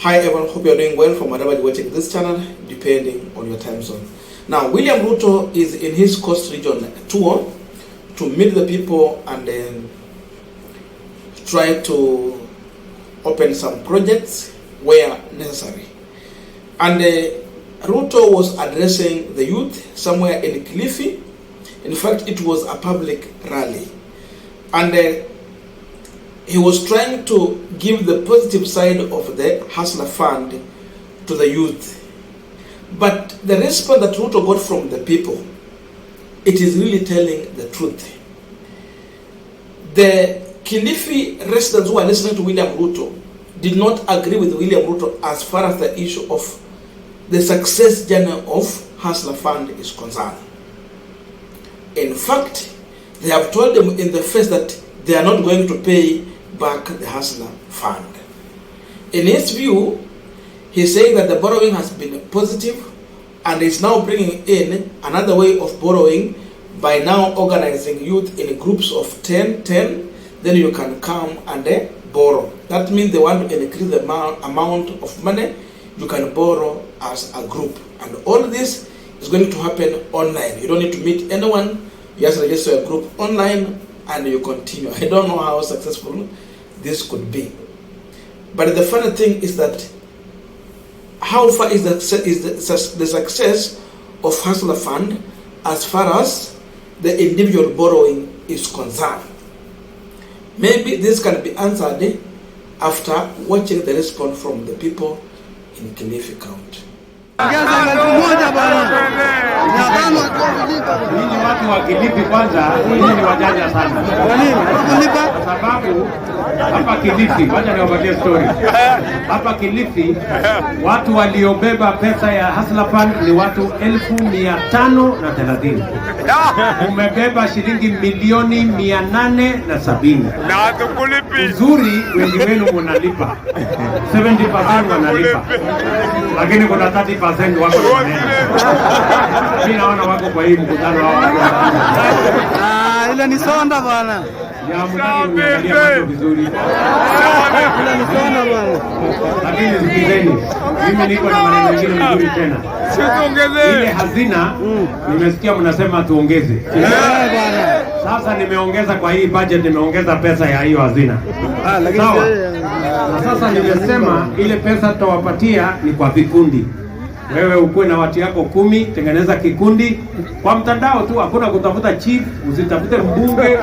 Hi everyone, hope you are doing well from wherever you're watching this channel, depending on your time zone. Now, William Ruto is in his Coast Region tour to meet the people and then try to open some projects where necessary. And Ruto was addressing the youth somewhere in Kilifi. In fact, it was a public rally. And he was trying to give the positive side of the Hustler Fund to the youth. But the response that Ruto got from the people, it is really telling the truth. The Kilifi residents who are listening to William Ruto did not agree with William Ruto as far as the issue of the success journey of Hustler Fund is concerned. In fact, they have told him in the face that they are not going to pay back the Hustler Fund. In his view, he's saying that the borrowing has been positive and is now bringing in another way of borrowing by now organizing youth in groups of 10, then you can come and borrow. That means they want to increase the amount of money you can borrow as a group. And all this is going to happen online. You don't need to meet anyone. You just register a group online and you continue. I don't know how successful this could be. But the funny thing is that how far is the success of Hustler Fund as far as the individual borrowing is concerned? Maybe this can be answered after watching the response from the people in Kilifi County. Ninyi watu wa Kilifi kwanza, ninyi ni wajanja sana. Kwa nini? Kwa sababu hapa Kilifi, wacha niwapatie story. Hapa Kilifi watu waliobeba pesa ya Hustler Fund ni watu 1530. Umebeba shilingi milioni 870. Na hatukulipi. Uzuri wengi wenu mnalipa. 70% wanalipa. Lakini kuna 30% wako mimi naona wako kwa hii mkutano hao. Ile ni sonda bwana. Ya mtaki mambo vizuri. Ile ni sonda bwana. Lakini sikizeni, mimi niko na maneno mengine mzuri tena. Tuongeze. Ile hazina nimesikia mnasema tuongeze. Bwana. Sasa nimeongeza kwa hii budget, nimeongeza pesa ya hiyo hazina. Sawa. Na sasa nimesema ile pesa tutawapatia ni kwa vikundi. Wewe ukuwe na watu yako 10, tengeneza kikundi kwa mtandao tu, hakuna kutafuta chief, usitafute mbunge.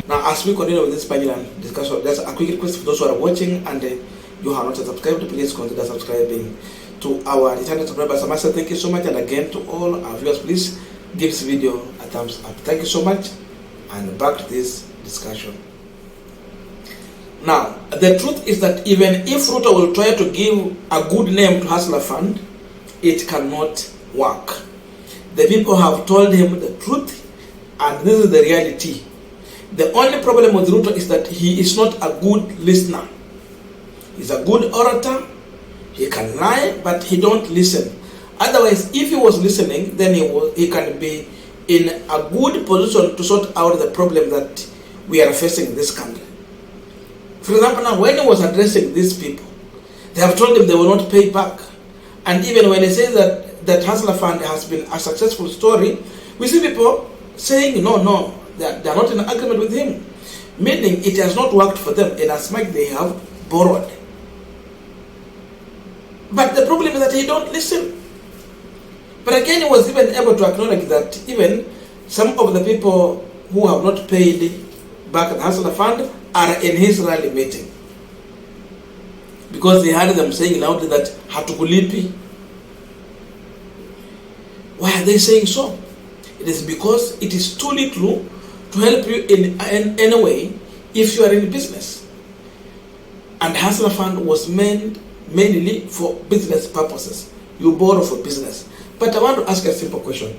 Now, as we continue with this Punchline discussion, there's a quick request for those who are watching and you have not subscribed, please consider subscribing to our channel. Subscribers, I must say thank you so much, and again to all our viewers, please give this video a thumbs up. Thank you so much, and back to this discussion. Now, the truth is that even if Ruto will try to give a good name to Hustler Fund, it cannot work. The people have told him the truth, and this is the reality. The only problem with Ruto is that he is not a good listener. He's a good orator, he can lie, but he don't listen. Otherwise, if he was listening, then he can be in a good position to sort out the problem that we are facing in this country. For example, now when he was addressing these people, they have told him they will not pay back. And even when he says that Hustler Fund has been a successful story, we see people saying no, they are not in agreement with him. Meaning it has not worked for them in as much they have borrowed. But the problem is that he don't listen. But again, he was even able to acknowledge that even some of the people who have not paid back the Hustler Fund are in his rally meeting. Because they heard them saying loudly that hatukulipi. Why are they saying so? It is because it is too little to help you in any way if you are in business. And Hustler Fund was meant mainly for business purposes. You borrow for business. But I want to ask a simple question.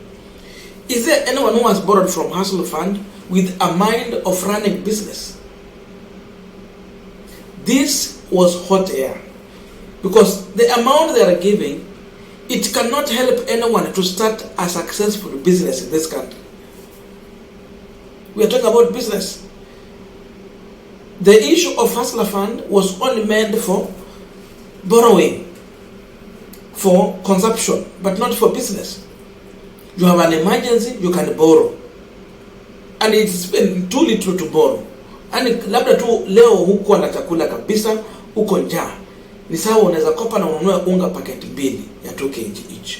Is there anyone who has borrowed from Hustler Fund with a mind of running business? This was hot air. Because the amount they are giving, it cannot help anyone to start a successful business in this country. We are talking about business. the issue of Hustler Fund was only meant for borrowing, for consumption, but not for business. You have an emergency, you can borrow. And it's too little to borrow. And labda tu leo huko na chakula kabisa, huko njaa. Ni sawa unaweza kopa na ununue unga paketi 2 ya 2 kg each.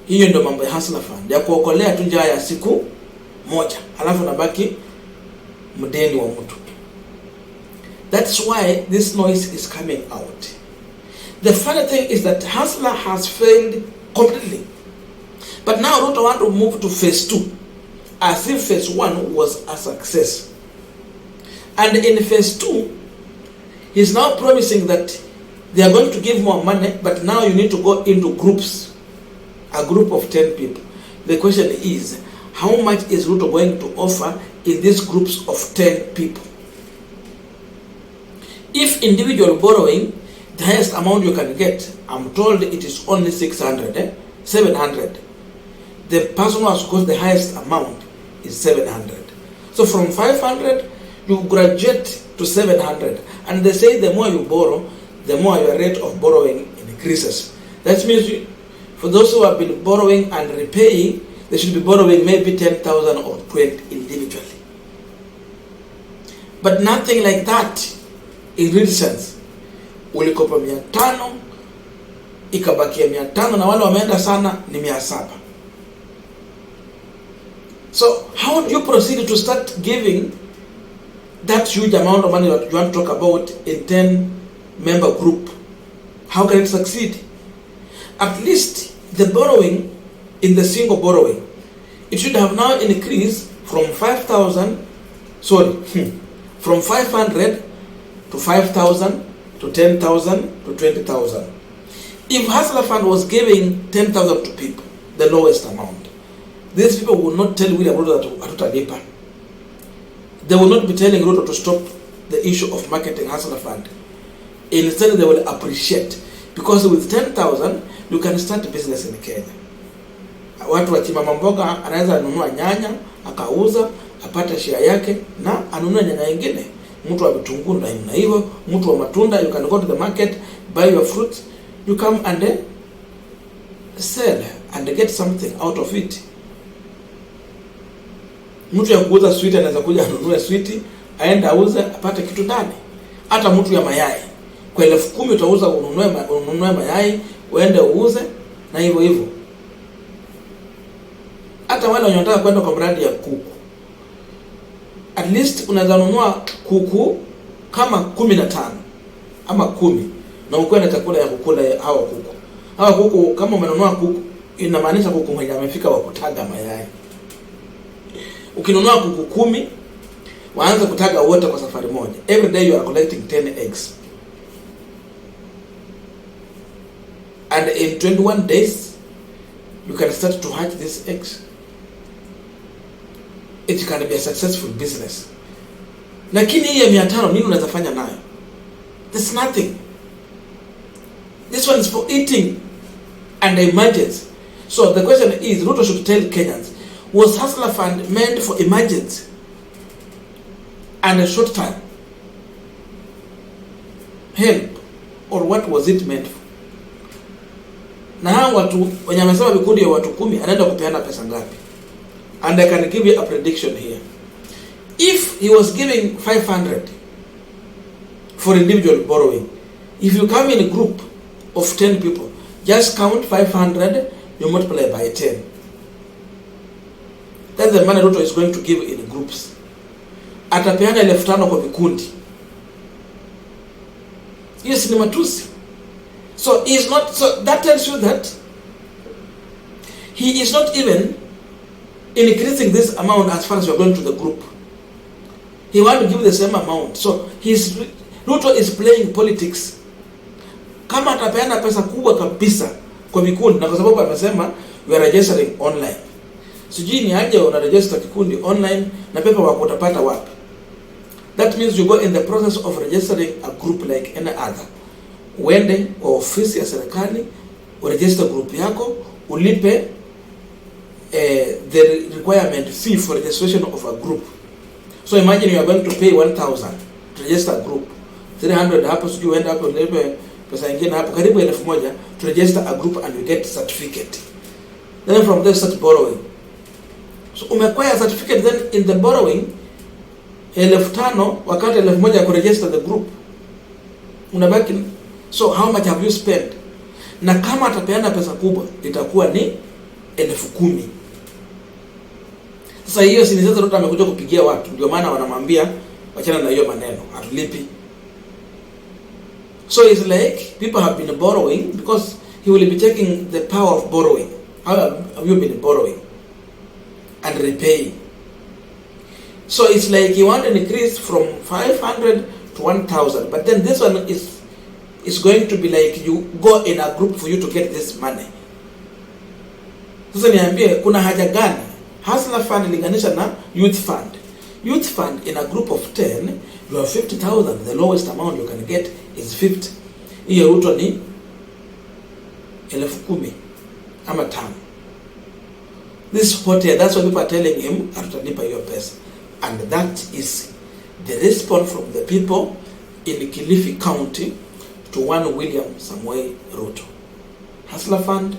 Hiyo ndio mambo ya Hustler Fund, ya kuokolea tu njaa ya siku moja, alafu nabaki mdeni wa mtu. That's why this noise is coming out. The funny thing is that Hustler has failed completely. But now Ruto want to move to phase 2, as if phase 1 was a success. And in phase 2, he's now promising that they are going to give more money, but now you need to go into groups, a group of 10 people. The question is, how much is Ruto going to offer in these groups of 10 people? If individual borrowing, the highest amount you can get, I'm told it is only 700. The person who has got the highest amount is 700. So from 500, you graduate to 700. And they say the more you borrow, the more your rate of borrowing increases. That means for those who have been borrowing and repaying, they should be borrowing maybe 10,000 or 20 individually. But nothing like that in real sense. Ulikopa 500, ikabakia 500 na wale wameenda sana ni 700. So how do you proceed to start giving that huge amount of money that you want to talk about in 10 member group? How can it succeed? At least the borrowing in the single borrowing, it should have now increased from 500 to 5,000 to 10,000 to 20,000. If Hustler Fund was giving 10,000 to people, the lowest amount, these people will not tell William Ruto that hatutalipa. They will not be telling Ruto to stop the issue of marketing Hustler Fund. Instead, they will appreciate, because with 10,000 you can start business in Kenya. Watu wa chimama mboga anaweza anunua nyanya akauza apate share yake na anunue nyanya nyingine. Mtu wa vitunguu na hivyo, mtu wa matunda, you can go to the market, buy your fruits, you come and sell and get something out of it. Mtu ya kuuza sweet anaweza kuja anunue sweet, aende auze apate kitu ndani. Hata mtu ya mayai kwa 10,000 utauza ununue mayai, uende uuze na hivyo hivyo. Hata wale wanataka kwenda kwa brand ya kuku, at least unaweza nunua kuku kama 15 ama 10 na uko na chakula ya kukula hawa kuku. Hawa kuku kama umenunua kuku, inamaanisha kuku mwenye amefika wa kutaga mayai. Ukinunua kuku 10, waanze kutaga wote kwa safari moja. Every day you are collecting 10 eggs. And in 21 days, you can start to hatch these eggs. It can be a successful business. Lakini hii ya 500 nini unaweza fanya nayo? There's nothing. This one is for eating and emergency. So the question is, Ruto should tell Kenyans, was Hustler Fund meant for emergency and a short time help, or what was it meant for? Na hao watu wenye wamesema vikundi ya watu 10 anaenda kupeana pesa ngapi? And I can give you a prediction here. If he was giving 500 for individual borrowing, if you come in a group of 10 people, just count 500, you multiply by 10. That's the money Ruto is going to give in groups. Atapeana 5,000 kwa vikundi. Yes, ni matusi. So he is not, so that tells you that he is not even increasing this amount as far as you are going to the group. He want to give the same amount. So Ruto is playing politics. Kama atapeana pesa kubwa kabisa kwa vikundi, na kwa sababu amesema we are registering online. Sijui ni aje una register kikundi online na pepa wako utapata wapi? That means you go in the process of registering a group like any other. Uende kwa ofisi ya serikali, uregister group yako, ulipe the requirement fee for registration of a group. So imagine you are going to pay 1,000 to register a group, 300 hapo, sijui uende hapo ulipe pesa nyingine hapo karibu 1,000 to register a group and you get certificate. Then from there start borrowing. So umekwaya certificate, then in the borrowing 5,000 wakati 1,000 ya kuregister the group unabaki. So how much have you spent? Na kama atapeana pesa kubwa itakuwa ni 10,000. Sasa hiyo si sasa Ruto amekuja kupigia watu, ndio maana wanamwambia wachana na hiyo maneno, atulipi. So it's like people have been borrowing because he will be taking the power of borrowing. How have you been borrowing and repaying? So it's like you want an increase from 500 to 1,000, but then this one is going to be like you go in a group for you to get this money. Sasa niambie kuna haja gani Hustler Fund linganisha na Youth Fund? Youth Fund in a group of 10 you have 50,000, the lowest amount you can get is 50. Hiyo Ruto ni 10,000 ama 5. This is what that's why people are telling him atalipa hiyo pesa, and that is the response from the people in Kilifi County to one William Samoei Ruto. Hustler Fund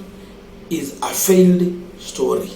is a failed story.